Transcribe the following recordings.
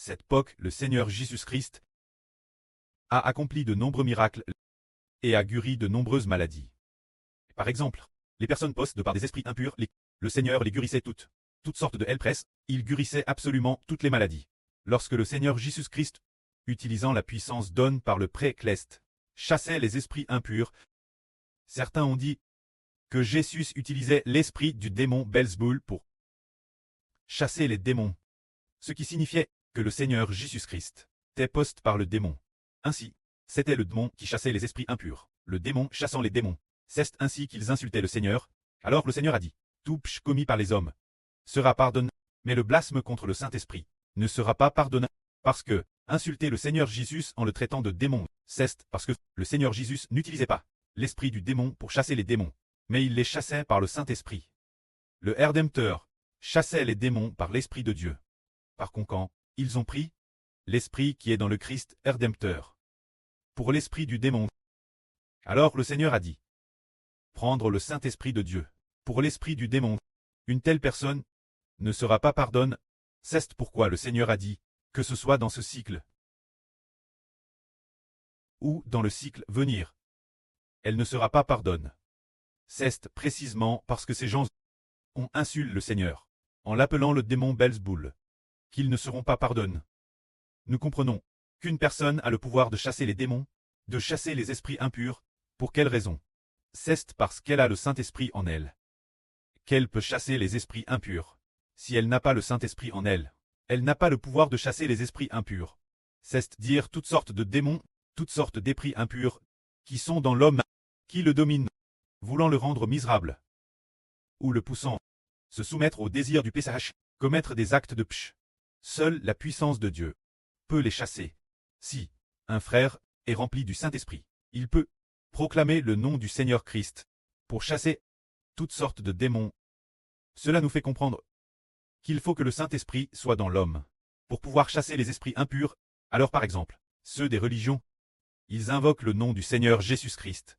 cette époque, le Seigneur Jésus-Christ a accompli de nombreux miracles et a guéri de nombreuses maladies. Par exemple, les personnes possédées par des esprits impurs, le Seigneur les guérissait toutes sortes de hellpress, il guérissait absolument toutes les maladies. Lorsque le Seigneur Jésus-Christ, utilisant la puissance donnée par le pré-cleste, chassait les esprits impurs, certains ont dit que Jésus utilisait l'esprit du démon Belzébuth pour chasser les démons, ce qui signifiait que le Seigneur Jésus-Christ était possédé par le démon. Ainsi, c'était le démon qui chassait les esprits impurs, le démon chassant les démons. C'est ainsi qu'ils insultaient le Seigneur. Alors le Seigneur a dit, tout péché commis par les hommes sera pardonné, mais le blasphème contre le Saint-Esprit ne sera pas pardonné, parce que insulter le Seigneur Jésus en le traitant de démon, c'est parce que le Seigneur Jésus n'utilisait pas l'esprit du démon pour chasser les démons, mais il les chassait par le Saint-Esprit. Le Rédempteur chassait les démons par l'Esprit de Dieu. Par conséquent, ils ont pris l'Esprit qui est dans le Christ Rédempteur pour l'esprit du démon. Alors le Seigneur a dit, prendre le Saint-Esprit de Dieu pour l'esprit du démon, une telle personne ne sera pas pardonnée. C'est pourquoi le Seigneur a dit, que ce soit dans ce cycle ou dans le cycle venir, elle ne sera pas pardonnée. C'est précisément parce que ces gens ont insulté le Seigneur, en l'appelant le démon Belzébuth, qu'ils ne seront pas pardonnés. Nous comprenons qu'une personne a le pouvoir de chasser les démons, de chasser les esprits impurs. Pour quelle raison? C'est parce qu'elle a le Saint-Esprit en elle qu'elle peut chasser les esprits impurs. Si elle n'a pas le Saint-Esprit en elle, elle n'a pas le pouvoir de chasser les esprits impurs. C'est-à-dire toutes sortes de démons, toutes sortes d'esprits impurs, qui sont dans l'homme, qui le dominent, voulant le rendre misérable, ou le poussant, se soumettre au désir du péché, commettre des actes de péché. Seule la puissance de Dieu peut les chasser. Si un frère est rempli du Saint-Esprit, il peut proclamer le nom du Seigneur Christ pour chasser toutes sortes de démons. Cela nous fait comprendre qu'il faut que le Saint-Esprit soit dans l'homme pour pouvoir chasser les esprits impurs. Alors par exemple, ceux des religions, ils invoquent le nom du Seigneur Jésus-Christ.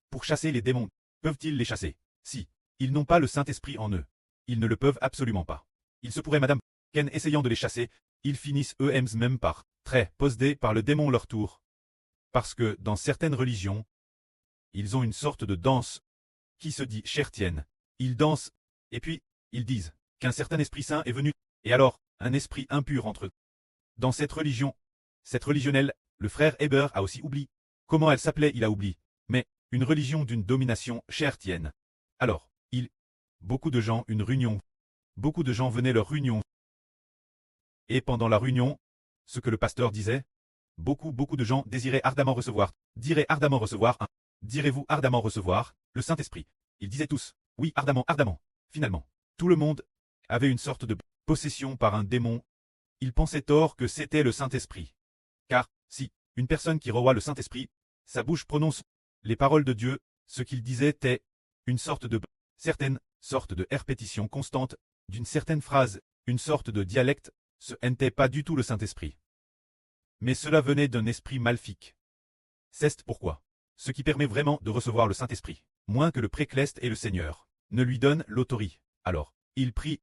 Pour chasser les démons, peuvent-ils les chasser? Si ils n'ont pas le Saint-Esprit en eux, ils ne le peuvent absolument pas. Il se pourrait, madame, qu'en essayant de les chasser, ils finissent eux-mêmes par très possédés par le démon leur tour. Parce que dans certaines religions, ils ont une sorte de danse qui se dit chrétienne. Ils dansent, et puis, ils disent qu'un certain esprit saint est venu, et alors, un esprit impur entre eux. Dans cette religionnelle, le frère Heber a aussi oublié. Comment elle s'appelait, il a oublié. Mais, une religion d'une domination chrétienne. Alors, beaucoup de gens, une réunion. Beaucoup de gens venaient leur réunion. Et pendant la réunion, ce que le pasteur disait, beaucoup de gens désiraient ardemment recevoir, diraient ardemment recevoir un. Direz-vous ardemment recevoir le Saint-Esprit? Ils disaient tous, oui, ardemment, ardemment. Finalement, tout le monde avait une sorte de possession par un démon. Ils pensaient tort que c'était le Saint-Esprit. Car, si une personne qui reçoit le Saint-Esprit, sa bouche prononce les paroles de Dieu, ce qu'il disait était une sorte de certaine sorte de répétition constante d'une certaine phrase, une sorte de dialecte, ce n'était pas du tout le Saint-Esprit. Mais cela venait d'un esprit maléfique. C'est pourquoi ce qui permet vraiment de recevoir le Saint-Esprit, moins que le pré-cleste et le Seigneur, ne lui donne l'autorité. Alors, il prie,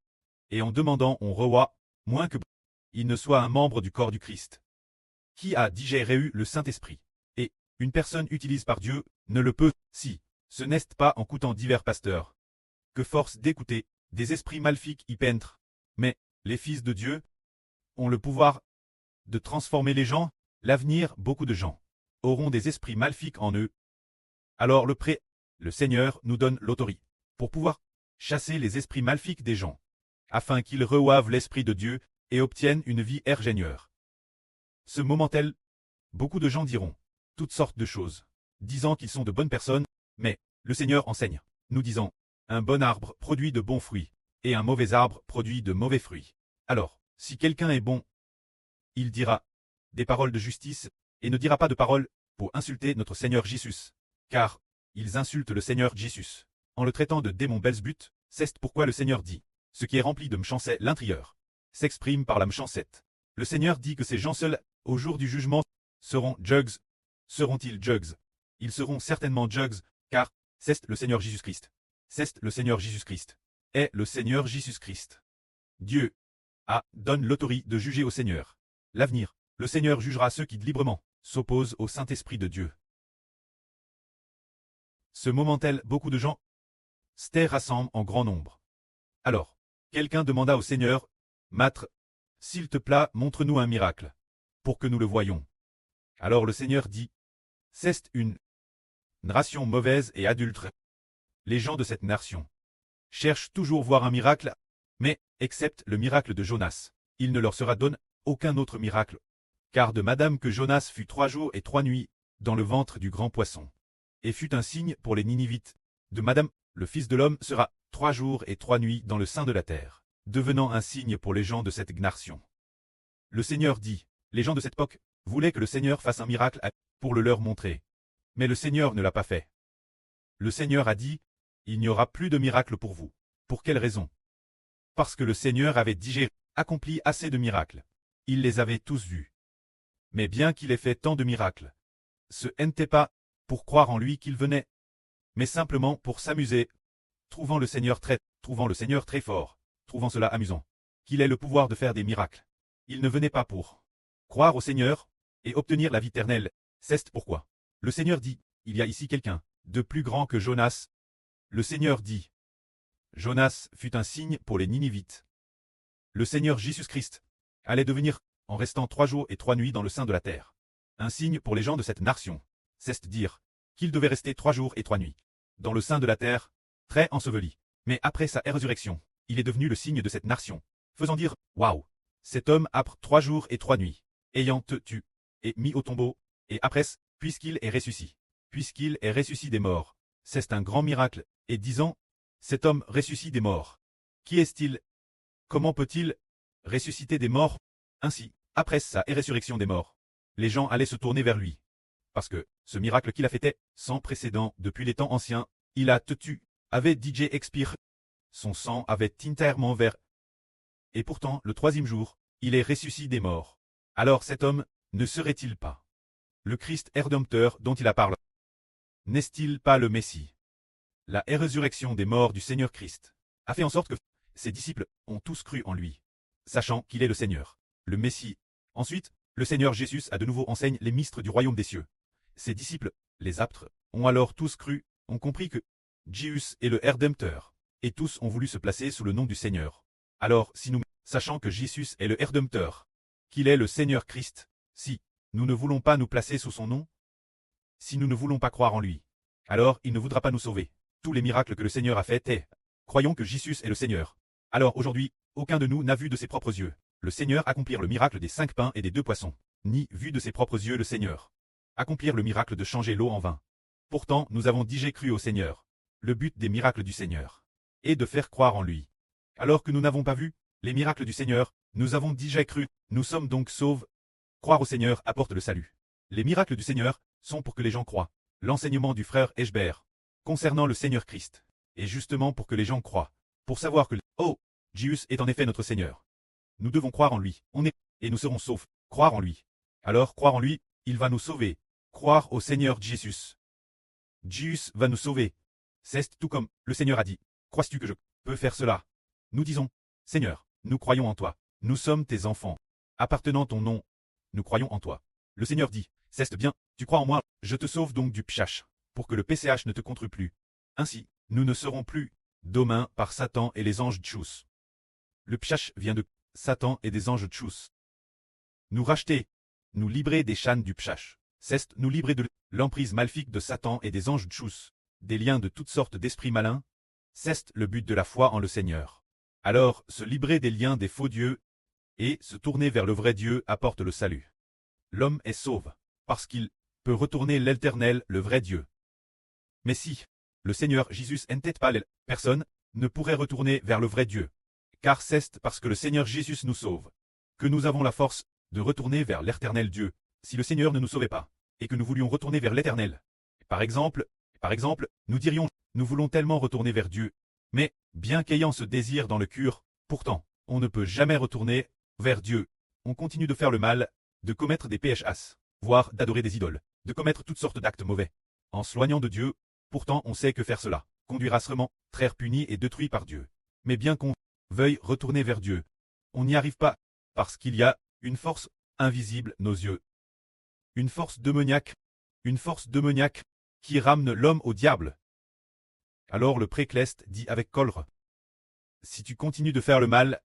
et en demandant on reçoit, moins que il ne soit un membre du corps du Christ, qui a digéré eu le Saint-Esprit. Et, une personne utilisée par Dieu, ne le peut, si, ce n'est pas en coûtant divers pasteurs, que force d'écouter, des esprits maléfiques y pénètrent. Mais, les fils de Dieu ont le pouvoir de transformer les gens. L'avenir, beaucoup de gens auront des esprits maléfiques en eux. Alors le Seigneur nous donne l'autorité pour pouvoir chasser les esprits maléfiques des gens, afin qu'ils reçoivent l'Esprit de Dieu et obtiennent une vie ingénieure. Ce moment-tel, beaucoup de gens diront toutes sortes de choses, disant qu'ils sont de bonnes personnes, mais le Seigneur enseigne, nous disant, un bon arbre produit de bons fruits, et un mauvais arbre produit de mauvais fruits. Alors, si quelqu'un est bon, il dira des paroles de justice, et ne dira pas de paroles pour insulter notre Seigneur Jésus. Car, ils insultent le Seigneur Jésus, en le traitant de démon Belzébuth. C'est pourquoi le Seigneur dit, ce qui est rempli de méchanceté l'intérieur, s'exprime par la méchanceté. Le Seigneur dit que ces gens seuls, au jour du jugement, seront jugs. Seront-ils jugs? Ils seront certainement jugs, car, c'est le Seigneur Jésus-Christ. C'est le Seigneur Jésus-Christ. Est le Seigneur Jésus-Christ. Dieu donne l'autorité de juger au Seigneur. l'avenir, le Seigneur jugera ceux qui librement s'opposent au Saint-Esprit de Dieu. Ce moment tel, beaucoup de gens s'étaient rassemblés en grand nombre. Alors, quelqu'un demanda au Seigneur, « Maître, s'il te plaît, montre-nous un miracle, pour que nous le voyions. » Alors le Seigneur dit, « C'est une nation mauvaise et adultère. Les gens de cette nation cherchent toujours voir un miracle, mais, excepte le miracle de Jonas, il ne leur sera donné aucun autre miracle. Car de Madame que Jonas fut 3 jours et 3 nuits dans le ventre du grand poisson, et fut un signe pour les Ninivites. De Madame, le Fils de l'homme sera 3 jours et 3 nuits dans le sein de la terre, devenant un signe pour les gens de cette nation. » Le Seigneur dit, les gens de cette époque voulaient que le Seigneur fasse un miracle pour le leur montrer. Mais le Seigneur ne l'a pas fait. Le Seigneur a dit, il n'y aura plus de miracle pour vous. Pour quelle raison? Parce que le Seigneur avait déjà accompli assez de miracles. Il les avait tous vus. Mais bien qu'il ait fait tant de miracles, ce n'était pas pour croire en lui qu'il venait, mais simplement pour s'amuser, trouvant le Seigneur très fort, trouvant cela amusant, qu'il ait le pouvoir de faire des miracles. Il ne venait pas pour croire au Seigneur et obtenir la vie éternelle. C'est pourquoi le Seigneur dit, il y a ici quelqu'un de plus grand que Jonas. Le Seigneur dit, Jonas fut un signe pour les Ninivites. Le Seigneur Jésus-Christ allait devenir, en restant 3 jours et 3 nuits dans le sein de la terre, un signe pour les gens de cette nation. C'est dire qu'il devait rester 3 jours et 3 nuits dans le sein de la terre, très enseveli. Mais après sa résurrection, il est devenu le signe de cette nation, faisant dire, waouh, cet homme après 3 jours et 3 nuits, ayant te tué et mis au tombeau, et après, puisqu'il est ressuscité des morts, c'est un grand miracle, et disant, cet homme ressuscite des morts. Qui est-il? Comment peut-il ressusciter des morts? Ainsi, après sa résurrection des morts, les gens allaient se tourner vers lui. Parce que, ce miracle qu'il a fait est sans précédent depuis les temps anciens, il a tué, avait DJ expire. Son sang avait entièrement vert. Et pourtant, le 3e jour, il est ressuscité des morts. Alors cet homme, ne serait-il pas le Christ rédempteur dont il a parlé? N'est-il pas le Messie? La résurrection des morts du Seigneur Christ a fait en sorte que ses disciples ont tous cru en lui, sachant qu'il est le Seigneur, le Messie. Ensuite, le Seigneur Jésus a de nouveau enseigné les mystères du royaume des cieux. Ses disciples, les apôtres, ont alors tous cru, ont compris que Jésus est le Rédempteur, et tous ont voulu se placer sous le nom du Seigneur. Alors, si nous, sachant que Jésus est le Rédempteur, qu'il est le Seigneur Christ, si nous ne voulons pas nous placer sous son nom, si nous ne voulons pas croire en lui, alors il ne voudra pas nous sauver. Tous les miracles que le Seigneur a faits est, croyons que Jésus est le Seigneur. Alors aujourd'hui, aucun de nous n'a vu de ses propres yeux le Seigneur accomplir le miracle des 5 pains et des 2 poissons, ni vu de ses propres yeux le Seigneur accomplir le miracle de changer l'eau en vin. Pourtant, nous avons déjà cru au Seigneur. Le but des miracles du Seigneur est de faire croire en lui. Alors que nous n'avons pas vu les miracles du Seigneur, nous avons déjà cru, nous sommes donc sauvés. Croire au Seigneur apporte le salut. Les miracles du Seigneur sont pour que les gens croient. L'enseignement du frère Eschbert concernant le Seigneur Christ est justement pour que les gens croient, pour savoir que, oh, Jésus est en effet notre Seigneur. Nous devons croire en lui, on est, et nous serons saufs. Croire en lui. Alors croire en lui, il va nous sauver. Croire au Seigneur Jésus. Jésus va nous sauver. C'est tout comme le Seigneur a dit. Crois-tu que je peux faire cela? Nous disons, Seigneur, nous croyons en toi. Nous sommes tes enfants. Appartenant ton nom, nous croyons en toi. Le Seigneur dit, c'est bien, tu crois en moi, je te sauve donc du péché, pour que le PCH ne te contre plus. Ainsi, nous ne serons plus domains par Satan et les anges tchous. Le péché vient de Satan et des anges tchous. Nous racheter, nous libérer des chaînes du péché. C'est nous libérer de l'emprise maléfique de Satan et des anges tchous, des liens de toutes sortes d'esprits malins. C'est le but de la foi en le Seigneur. Alors, se libérer des liens des faux dieux et se tourner vers le vrai Dieu apporte le salut. L'homme est sauve, parce qu'il peut retourner l'Éternel, le vrai Dieu. Mais si le Seigneur Jésus n'était pas personne ne pourrait retourner vers le vrai Dieu. Car c'est parce que le Seigneur Jésus nous sauve, que nous avons la force de retourner vers l'Éternel Dieu. Si le Seigneur ne nous sauvait pas, et que nous voulions retourner vers l'Éternel, par exemple, nous dirions, nous voulons tellement retourner vers Dieu, mais, bien qu'ayant ce désir dans le cœur, pourtant, on ne peut jamais retourner vers Dieu. On continue de faire le mal, de commettre des péchés, voire d'adorer des idoles, de commettre toutes sortes d'actes mauvais. En s'éloignant de Dieu, pourtant on sait que faire cela conduira seulement, très puni et détruit par Dieu. Mais bien qu'on veuille retourner vers Dieu, on n'y arrive pas, parce qu'il y a une force invisible, nos yeux. Une force démoniaque qui ramène l'homme au diable. Alors le précleste dit avec colère: si tu continues de faire le mal,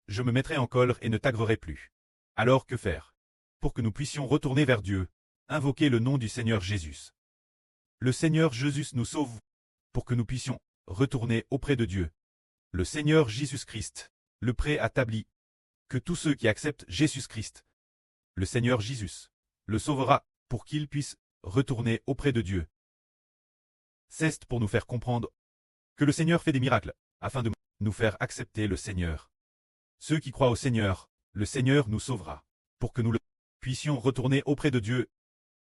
je me mettrai en colère et ne t'agréerai plus. Alors que faire? Pour que nous puissions retourner vers Dieu, invoquer le nom du Seigneur Jésus. Le Seigneur Jésus nous sauve, pour que nous puissions retourner auprès de Dieu. Le Seigneur Jésus-Christ, le prêt établi, que tous ceux qui acceptent Jésus-Christ, le Seigneur Jésus, le sauvera, pour qu'ils puissent retourner auprès de Dieu. C'est pour nous faire comprendre que le Seigneur fait des miracles, afin de nous faire accepter le Seigneur. Ceux qui croient au Seigneur, le Seigneur nous sauvera, pour que nous puissions retourner auprès de Dieu.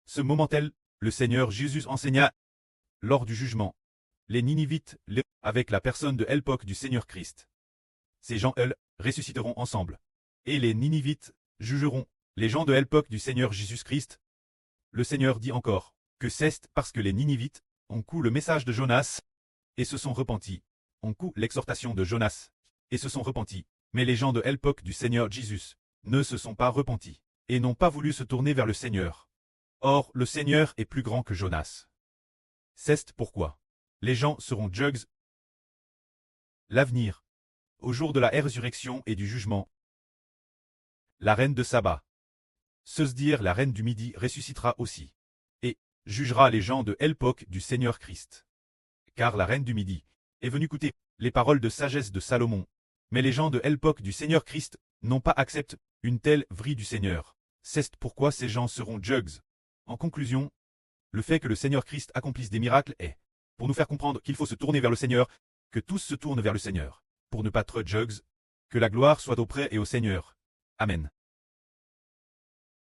Ce moment tel, le Seigneur Jésus enseigna, lors du jugement, les Ninivites, avec la personne de l'époque du Seigneur Christ. Ces gens, eux, ressusciteront ensemble. Et les Ninivites jugeront les gens de l'époque du Seigneur Jésus-Christ. Le Seigneur dit encore que c'est parce que les Ninivites ont cru le message de Jonas et se sont repentis, ont cru l'exhortation de Jonas et se sont repentis. Mais les gens de l'époque du Seigneur Jésus ne se sont pas repentis et n'ont pas voulu se tourner vers le Seigneur. Or, le Seigneur est plus grand que Jonas. C'est pourquoi les gens seront juges. L'avenir. Au jour de la résurrection et du jugement. La reine de Saba. Se dire la reine du Midi ressuscitera aussi. Et jugera les gens de l'époque du Seigneur Christ. Car la reine du Midi est venue écouter les paroles de sagesse de Salomon. Mais les gens de l'époque du Seigneur Christ n'ont pas accepté une telle vrille du Seigneur. C'est pourquoi ces gens seront juges. En conclusion, le fait que le Seigneur Christ accomplisse des miracles est pour nous faire comprendre qu'il faut se tourner vers le Seigneur, que tous se tournent vers le Seigneur, pour ne pas être juges, que la gloire soit auprès et au Seigneur. Amen.